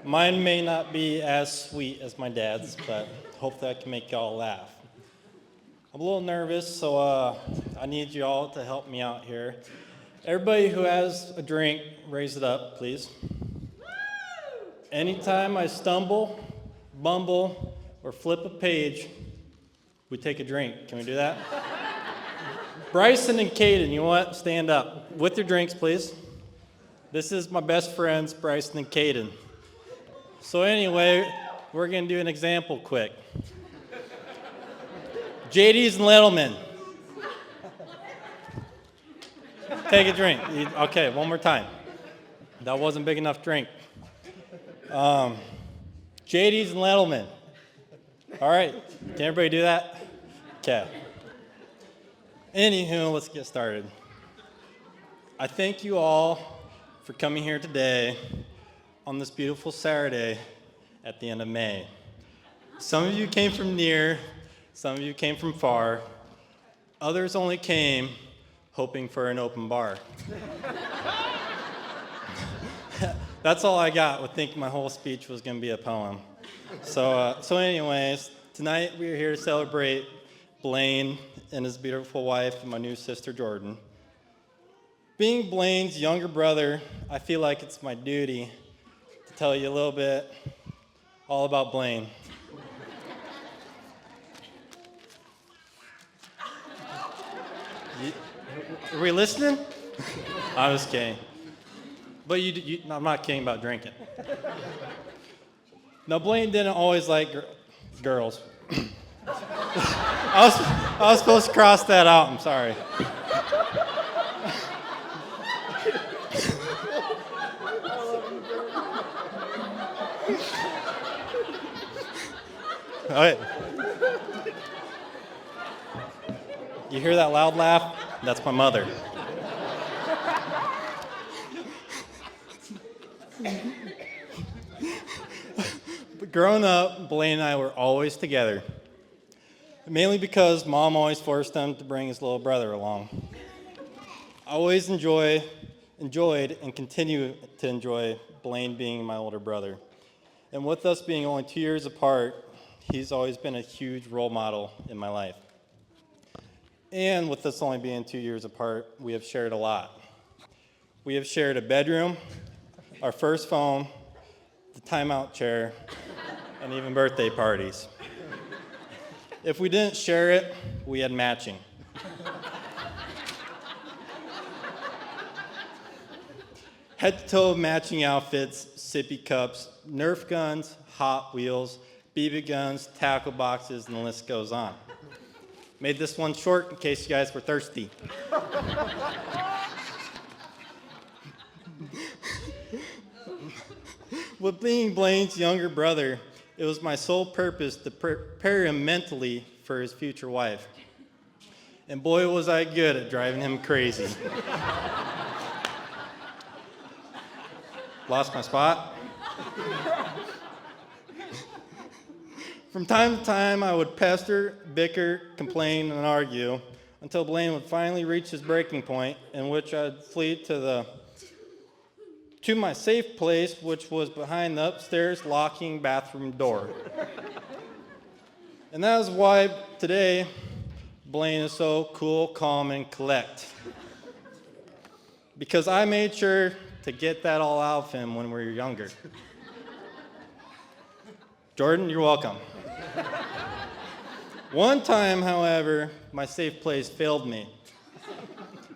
Mine may not be as sweet as my dad's, but hopefully I can make y'all laugh. I'm a little nervous, so I need y'all to help me out here. Everybody who has a drink, raise it up, please. Anytime I stumble, bumble, or flip a page, we take a drink. Can we do that? Bryson and Caden, you know what? Stand up. With your drinks, please. This is my best friends, Bryson and Caden. So anyway, we're going to do an example quick. JD's and Littleman. Take a drink. Okay, one more time. That wasn't big enough drink. JD's and Littleman. All right, can everybody do that? Okay. Anywho, let's get started. I thank you all for coming here today on this beautiful Saturday at the end of May. Some of you came from near, some of you came from far. Others only came hoping for an open bar. That's all I got with thinking my whole speech was going to be a poem. So anyways, tonight we are here to celebrate Blaine and his beautiful wife and my new sister, Jordan. Being Blaine's younger brother, I feel like it's my duty to tell you a little bit all about Blaine. Are we listening? I'm just kidding. But I'm not kidding about drinking. Now, Blaine didn't always like girls. I was supposed to cross that out. I'm sorry. All right. You hear that loud laugh? That's my mother. But growing up, Blaine and I were always together. Mainly because Mom always forced him to bring his little brother along. I always enjoyed and continue to enjoy Blaine being my older brother. And with us being only 2 years apart, he's always been a huge role model in my life. And with us only being 2 years apart, we have shared a lot. We have shared a bedroom, our first phone, the timeout chair, and even birthday parties. If we didn't share it, we had matching. Head-to-toe matching outfits, sippy cups, Nerf guns, Hot Wheels, BB guns, tackle boxes, and the list goes on. Made this one short in case you guys were thirsty. With being Blaine's younger brother, it was my sole purpose to prepare him mentally for his future wife. And boy, was I good at driving him crazy. Lost my spot. From time to time, I would pester, bicker, complain, and argue until Blaine would finally reach his breaking point, in which I'd flee to my safe place, which was behind the upstairs locking bathroom door. And that is why today, Blaine is so cool, calm, and collect. Because I made sure to get that all out of him when we were younger. Jordan, you're welcome. One time, however, my safe place failed me.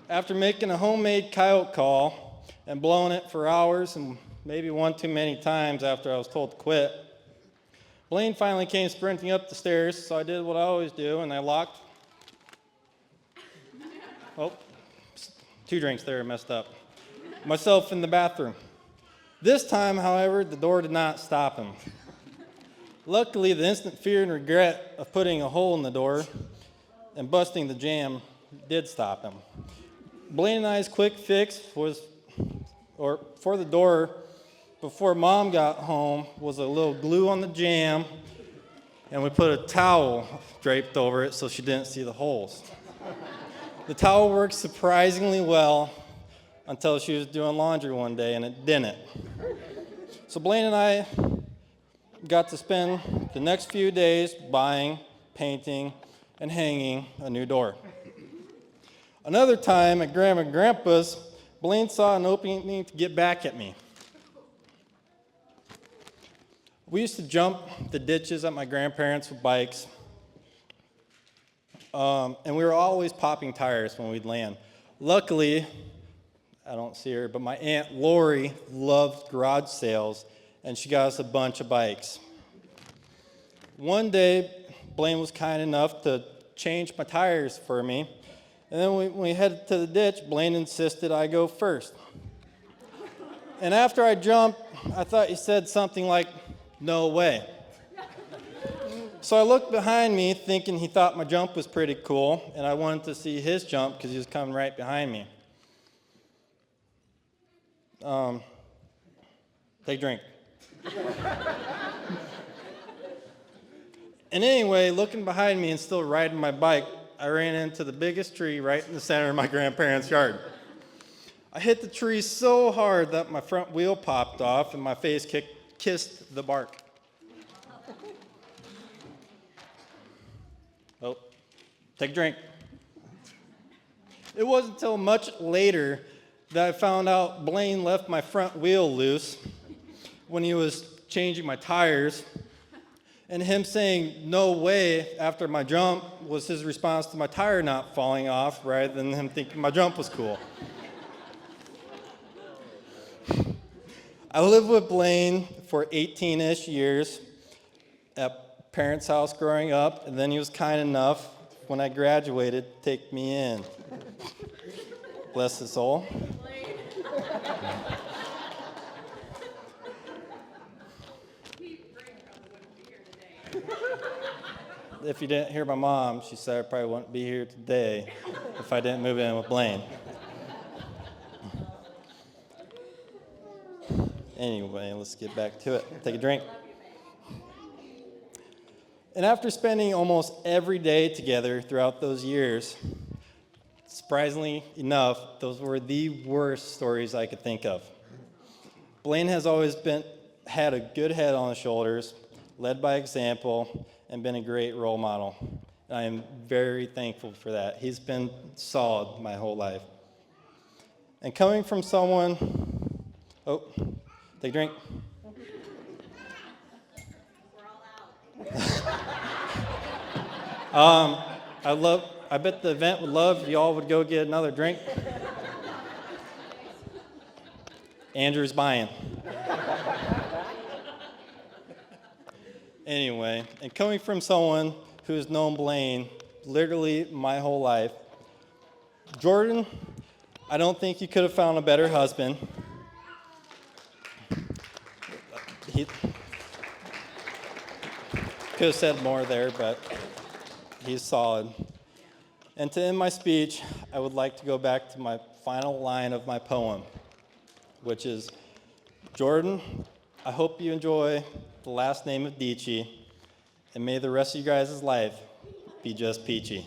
After making a homemade coyote call and blowing it for hours and maybe one too many times after I was told to quit, Blaine finally came sprinting up the stairs, so I did what I always do, and I locked... Oh, 2 drinks there, messed up. Myself in the bathroom. This time, however, the door did not stop him. Luckily, the instant fear and regret of putting a hole in the door and busting the jam did stop him. Blaine and I's quick fix for the door before Mom got home was a little glue on the jam, and we put a towel draped over it so she didn't see the holes. The towel worked surprisingly well until she was doing laundry one day and it didn't. So Blaine and I got to spend the next few days buying, painting, and hanging a new door. Another time at Grandma and Grandpa's, Blaine saw an opening to get back at me. We used to jump the ditches at my grandparents' with bikes, and we were always popping tires when we'd land. Luckily, I don't see her, but my Aunt Lori loved garage sales, and she got us a bunch of bikes. One day, Blaine was kind enough to change my tires for me, and then when we headed to the ditch, Blaine insisted I go first. And after I jumped, I thought he said something like, "No way." So I looked behind me thinking he thought my jump was pretty cool, and I wanted to see his jump because he was coming right behind me. Take a drink. And anyway, looking behind me and still riding my bike, I ran into the biggest tree right in the center of my grandparents' yard. I hit the tree so hard that my front wheel popped off and my face kissed the bark. Oh, take a drink. It wasn't until much later that I found out Blaine left my front wheel loose when he was changing my tires, and him saying "no way" after my jump was his response to my tire not falling off rather than him thinking my jump was cool. I lived with Blaine for 18-ish years at parents' house growing up, and then he was kind enough when I graduated to take me in. Bless his soul. If you didn't hear my mom, she said I probably wouldn't be here today if I didn't move in with Blaine. Anyway, let's get back to it. Take a drink. And after spending almost every day together throughout those years, surprisingly enough, those were the worst stories I could think of. Blaine has always had a good head on his shoulders, led by example, and been a great role model. And I am very thankful for that. He's been solid my whole life. And coming from someone, take a drink. I bet the event would love if y'all would go get another drink. Andrew's buying. Anyway, and coming from someone who's known Blaine literally my whole life, Jordan, I don't think you could have found a better husband. He could have said more there, but he's solid. And to end my speech, I would like to go back to my final line of my poem, which is, Jordan, I hope you enjoy the last name of Dici, and may the rest of you guys' life be just peachy.